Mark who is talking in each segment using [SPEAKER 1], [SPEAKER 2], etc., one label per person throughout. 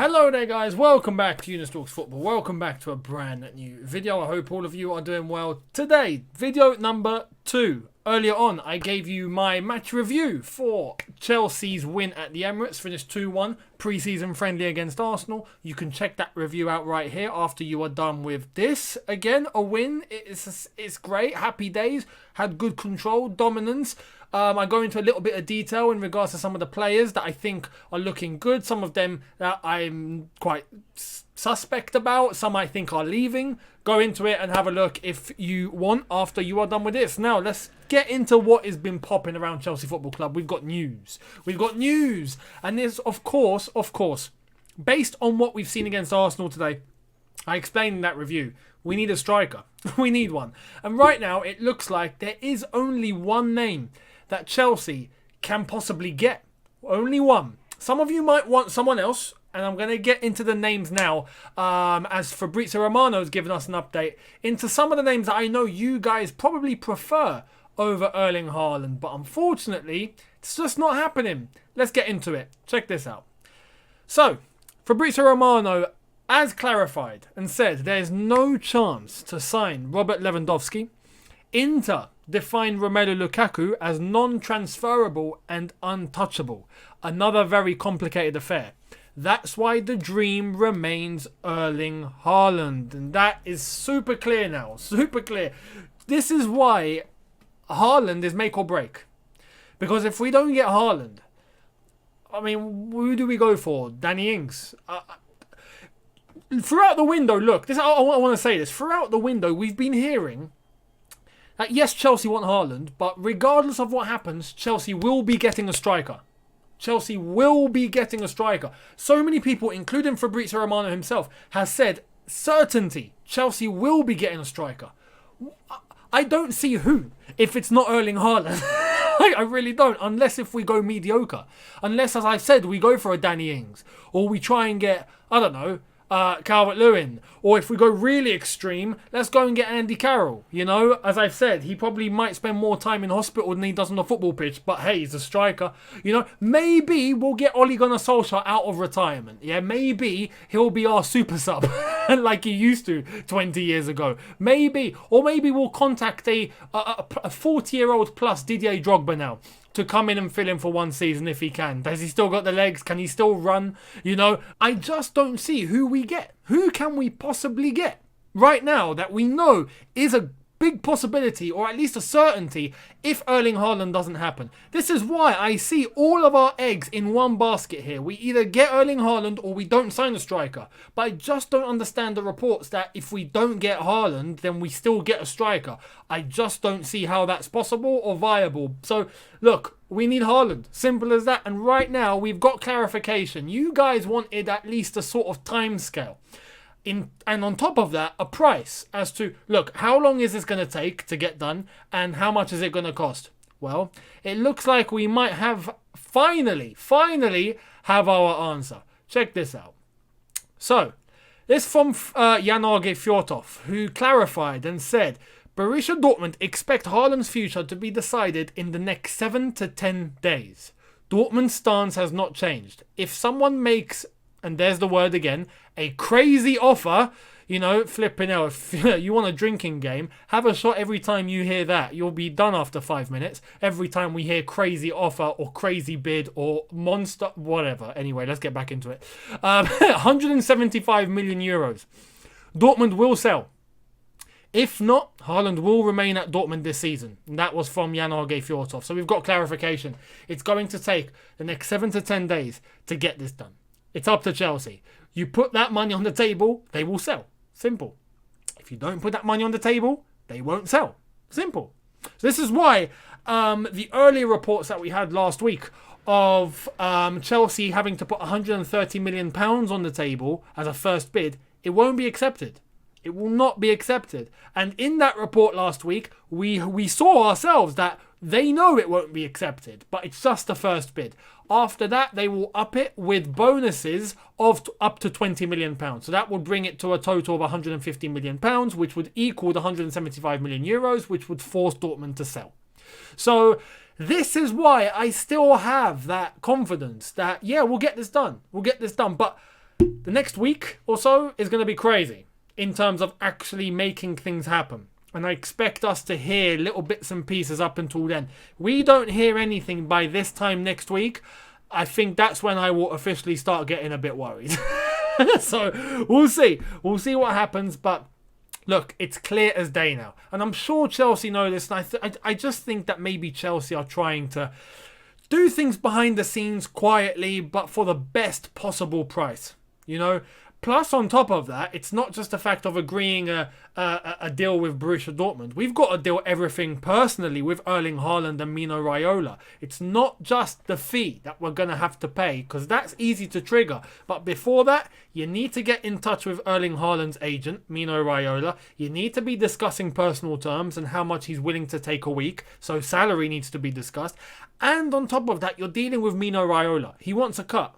[SPEAKER 1] Hello there guys, welcome back to Younes Talks Football. Welcome back to a brand new video. I hope all of you are doing well. Today, video number 2. Earlier on, I gave you my match review for Chelsea's win at the Emirates, finished 2-1, pre-season friendly against Arsenal. You can check that review out right here after you are done with this. Again, a win, it's great, happy days, had good control, dominance. I go into a little bit of detail in regards to some of the players that I think are looking good. Some of them that I'm quite suspect about. Some I think are leaving. Go into it and have a look if you want after you are done with this. Now, let's get into what has been popping around Chelsea Football Club. We've got news. And this, of course, based on what we've seen against Arsenal today, I explained in that review, we need a striker. We need one. And right now, it looks like there is only one name that Chelsea can possibly get. Only one. Some of you might want someone else, and I'm going to get into the names now, as Fabrizio Romano has given us an update into some of the names that I know you guys probably prefer over Erling Haaland, but unfortunately, it's just not happening. Let's get into it. Check this out. So, Fabrizio Romano has clarified and said there's no chance to sign Robert Lewandowski. Inter define Romelu Lukaku as non-transferable and untouchable. Another very complicated affair. That's why the dream remains Erling Haaland. And that is super clear now. Super clear. This is why Haaland is make or break. Because if we don't get Haaland, I mean, who do we go for? Danny Ings? Throughout the window, look, I want to say this. Throughout the window, we've been hearing that yes, Chelsea want Haaland, but regardless of what happens, Chelsea will be getting a striker. Chelsea will be getting a striker. So many people, including Fabrizio Romano himself, has said certainty Chelsea will be getting a striker. I don't see who if it's not Erling Haaland. I really don't, unless if we go mediocre. Unless, as I said, we go for a Danny Ings, or we try and get, I don't know, Calvert-Lewin, or if we go really extreme, let's go and get Andy Carroll. You know, as I've said, he probably might spend more time in hospital than he does on the football pitch, but hey, he's a striker. You know, maybe we'll get Ole Gunnar Solskjaer out of retirement. Yeah, maybe he'll be our super sub like he used to 20 years ago. Maybe, or maybe we'll contact a 40-year-old plus Didier Drogba now to come in and fill in for one season if he can. Has he still got the legs? Can he still run? You know, I just don't see who we get. Who can we possibly get right now that we know is a big possibility, or at least a certainty, if Erling Haaland doesn't happen? This is why I see all of our eggs in one basket here. We either get Erling Haaland or we don't sign a striker. But I just don't understand the reports that if we don't get Haaland, then we still get a striker. I just don't see how that's possible or viable. So, look, we need Haaland. Simple as that. And right now, we've got clarification. You guys wanted at least a sort of time scale. And on top of that, a price as to, look, how long is this going to take to get done and how much is it going to cost? Well, it looks like we might have finally have our answer. Check this out. So, this from Jan-Åge Fjortoft, who clarified and said, Borussia Dortmund expect Haaland's future to be decided in the next 7 to 10 days. Dortmund's stance has not changed. If someone makes, and there's the word again, a crazy offer, you know, flipping out. If you want a drinking game, have a shot every time you hear that. You'll be done after 5 minutes. Every time we hear crazy offer or crazy bid or monster, whatever. Anyway, let's get back into it. 175 million euros. Dortmund will sell. If not, Haaland will remain at Dortmund this season. And that was from Jan-Åge Fjortoft. So we've got clarification. It's going to take the next 7 to 10 days to get this done. It's up to Chelsea. You put that money on the table, they will sell. Simple. If you don't put that money on the table, they won't sell. Simple. So this is why the earlier reports that we had last week of Chelsea having to put £130 million on the table as a first bid, it won't be accepted. It will not be accepted. And in that report last week, we saw ourselves that they know it won't be accepted, but it's just the first bid. After that, they will up it with bonuses of up to £20 million. So that would bring it to a total of £150 million, which would equal the 175 million euros, which would force Dortmund to sell. So this is why I still have that confidence that, yeah, we'll get this done. We'll get this done. But The next week or so is going to be crazy in terms of actually making things happen. And I expect us to hear little bits and pieces up until then. We don't hear anything by this time next week. I think that's when I will officially start getting a bit worried. So we'll see. We'll see what happens. But look, it's clear as day now. And I'm sure Chelsea know this. And I just think that maybe Chelsea are trying to do things behind the scenes quietly, but for the best possible price. You know, plus on top of that, it's not just a fact of agreeing a deal with Borussia Dortmund. We've got to deal everything personally with Erling Haaland and Mino Raiola. It's not just the fee that we're going to have to pay, because that's easy to trigger. But before that, you need to get in touch with Erling Haaland's agent, Mino Raiola. You need to be discussing personal terms and how much he's willing to take a week. So salary needs to be discussed. And on top of that, you're dealing with Mino Raiola. He wants a cut.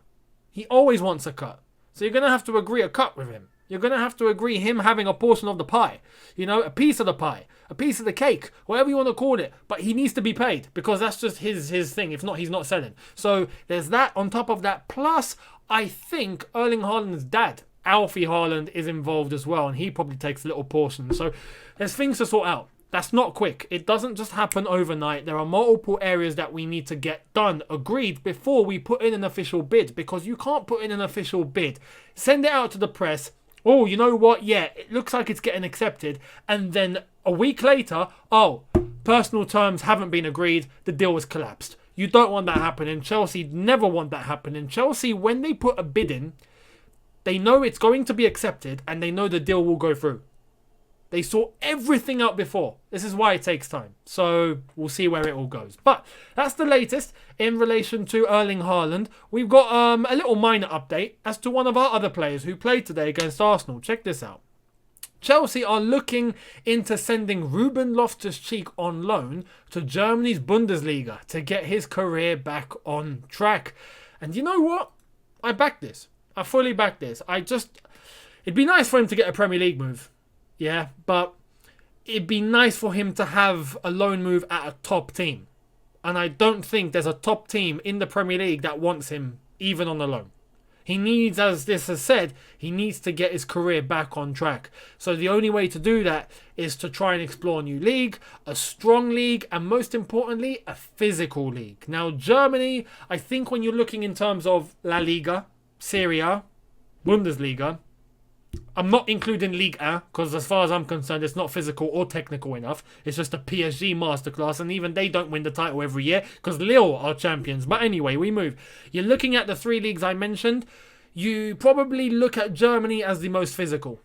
[SPEAKER 1] He always wants a cut. So you're going to have to agree a cut with him. You're going to have to agree him having a portion of the pie. You know, a piece of the pie. A piece of the cake. Whatever you want to call it. But he needs to be paid. Because that's just his thing. If not, he's not selling. So there's that on top of that. Plus, I think Erling Haaland's dad, Alfie Haaland, is involved as well. And he probably takes a little portion. So there's things to sort out. That's not quick. It doesn't just happen overnight. There are multiple areas that we need to get done, agreed, before we put in an official bid. Because you can't put in an official bid, send it out to the press. Oh, you know what? Yeah, it looks like it's getting accepted. And then a week later, oh, personal terms haven't been agreed. The deal has collapsed. You don't want that happening. Chelsea never want that happening. Chelsea, when they put a bid in, they know it's going to be accepted and they know the deal will go through. They saw everything out before. This is why it takes time. So we'll see where it all goes. But that's the latest in relation to Erling Haaland. We've got a little minor update as to one of our other players who played today against Arsenal. Check this out. Chelsea are looking into sending Ruben Loftus-Cheek on loan to Germany's Bundesliga to get his career back on track. And you know what? I back this. I fully back this. It'd be nice for him to get a Premier League move. Yeah, but it'd be nice for him to have a loan move at a top team. And I don't think there's a top team in the Premier League that wants him, even on a loan. He needs, as this has said, he needs to get his career back on track. So the only way to do that is to try and explore a new league, a strong league, and most importantly, a physical league. Now, Germany, I think when you're looking in terms of La Liga, Serie A, Bundesliga, I'm not including Ligue 1 because as far as I'm concerned, it's not physical or technical enough. It's just a PSG masterclass, and even they don't win the title every year because Lille are champions. But anyway, we move. You're looking at the three leagues I mentioned. You probably look at Germany as the most physical.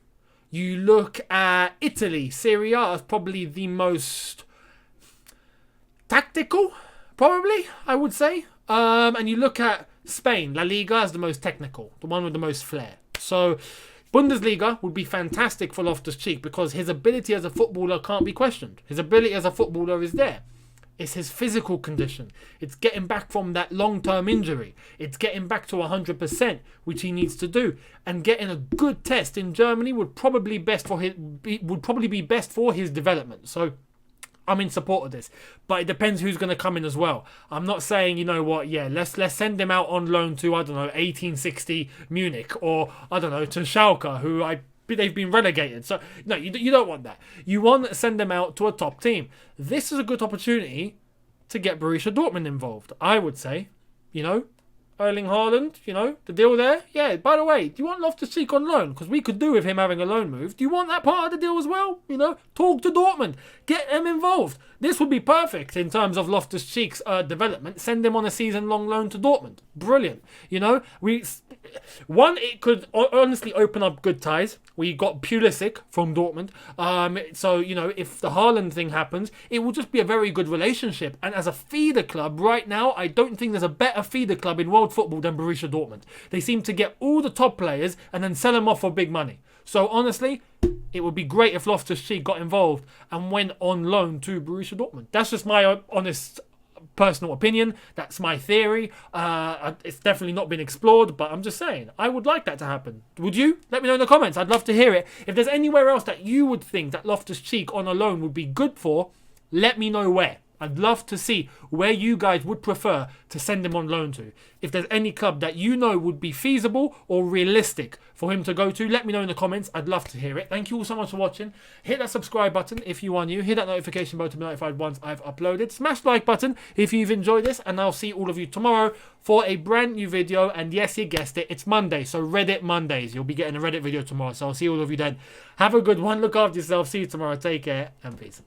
[SPEAKER 1] You look at Italy, Serie A as probably the most tactical, probably, I would say. And you look at Spain, La Liga as the most technical, the one with the most flair. So Bundesliga would be fantastic for Loftus-Cheek because his ability as a footballer can't be questioned. His ability as a footballer is there. It's his physical condition. It's getting back from that long-term injury. It's getting back to 100%, which he needs to do. And getting a good test in Germany would probably be best for his development. So I'm in support of this, but it depends who's going to come in as well. I'm not saying, you know what, yeah, let's send him out on loan to, I don't know, 1860 Munich, or I don't know, to Schalke, who they've been relegated. So no, you don't want that. You want to send them out to a top team. This is a good opportunity to get Borussia Dortmund involved, I would say. You know, Erling Haaland, you know, the deal there. Yeah, by the way, do you want Loftus-Cheek on loan? Because we could do with him having a loan move. Do you want that part of the deal as well? You know, talk to Dortmund. Get them involved. This would be perfect in terms of Loftus-Cheek's development. Send him on a season-long loan to Dortmund. Brilliant. You know, it could honestly open up good ties. We got Pulisic from Dortmund. So, you know, if the Haaland thing happens, it will just be a very good relationship. And as a feeder club right now, I don't think there's a better feeder club in world football than Borussia Dortmund. They seem to get all the top players and then sell them off for big money. So, honestly, it would be great if Loftus-Cheek got involved and went on loan to Borussia Dortmund. That's just my honest personal opinion. That's my theory. It's definitely not been explored, but I'm just saying, I would like that to happen. Would you? Let me know in the comments. I'd love to hear it. If there's anywhere else that you would think that Loftus-Cheek on a loan would be good for, let me know where. I'd love to see where you guys would prefer to send him on loan to. If there's any club that you know would be feasible or realistic for him to go to, let me know in the comments. I'd love to hear it. Thank you all so much for watching. Hit that subscribe button if you are new. Hit that notification bell to be notified once I've uploaded. Smash the like button if you've enjoyed this, and I'll see all of you tomorrow for a brand new video. And yes, you guessed it, it's Monday, so Reddit Mondays. You'll be getting a Reddit video tomorrow, so I'll see all of you then. Have a good one. Look after yourself. See you tomorrow. Take care and peace.